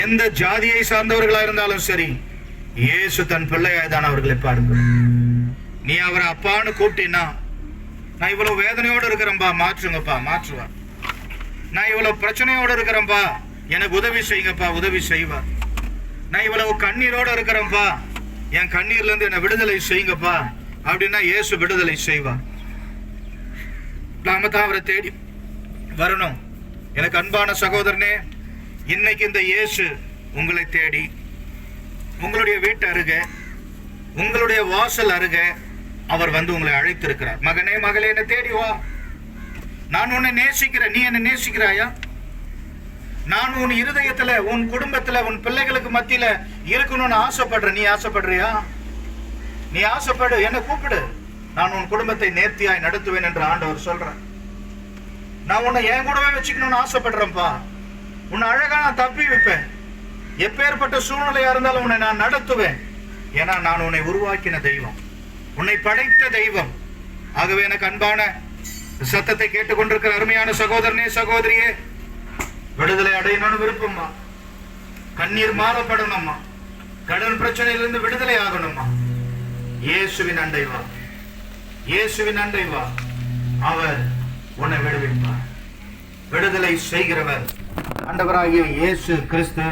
எந்த ஜாதியை சார்ந்தவர்களா இருந்தாலும் சரி, இயேசு தன் பிள்ளையாய்தான் அவர்களை பார்க்க. நீ அவரை அப்பான்னு கூப்பிட்டீன்னா, நான் இவ்வளவு வேதனையோடு இருக்கிறேன்பா, மாற்றுங்கப்பா, மாற்றுவார். நான் இவ்வளவு பிரச்சனையோடு இருக்கிறேன்பா, எனக்கு உதவி செய்யுங்கப்பா, உதவி செய்வார். நான் இவ்வளவு கண்ணீரோடு இருக்கிறேன்பா, என் கண்ணீர்ல இருந்து என்னை விடுதலை செய்யுங்கப்பா அப்படின்னா இயேசு விடுதலை செய்வார். நாம தான் அவரை தேடி வரணும். எனக்கு அன்பான சகோதரனே, இன்னைக்கு இந்த இயேசு உங்களை தேடி உங்களுடைய வீட்டு அருக, உங்களுடைய வாசல் அருக அவர் வந்து உங்களை அழைத்திருக்கிறார். மகனே, மகளே, என்னை தேடி வா, நான் உன்னை நேசிக்கிறேன், நீ என்னை நேசிக்கிறாயா? நான் உன் இருதயத்துல, உன் குடும்பத்துல, உன் பிள்ளைகளுக்கு மத்தியில இருக்கணும்னு ஆசைப்படுறேன். நீ ஆசைப்படுறியா? நீ ஆசைப்படு, என்ன கூப்பிடு, நான் உன் குடும்பத்தை நேர்த்தியாய் நடத்துவேன் என்று ஆண்டவர் சொல்றேன். நான் உன்னை என் கூடவே வச்சுக்கணும்னு ஆசைப்படுறேன்ப்பா. உன்னை அழகா நான் தப்பி வைப்பேன். எப்பேற்பட்ட சூழ்நிலையா இருந்தாலும் உன்னை நான் நடத்துவேன். ஏன்னா நான் உன்னை உருவாக்கின தெய்வம், உன்னை படைத்த தெய்வம். ஆகவே எனக்கு அன்பான சத்தத்தை கேட்டுக்கொண்டிருக்கிற அருமையான சகோதரனே, சகோதரியே, விடுதலை அடையணும்னு விருப்பம்மா, கண்ணீர் மாறப்படணும்மா, கடன் பிரச்சனையிலிருந்து விடுதலை ஆகணும்மா, இயேசுவின் அண்டை வா, இயேசுவின் அண்டை வா. அவர் உன்னை விடுவிப்பார். விடுதலை செய்கிறவர் ஆண்டவராகிய இயேசு கிறிஸ்து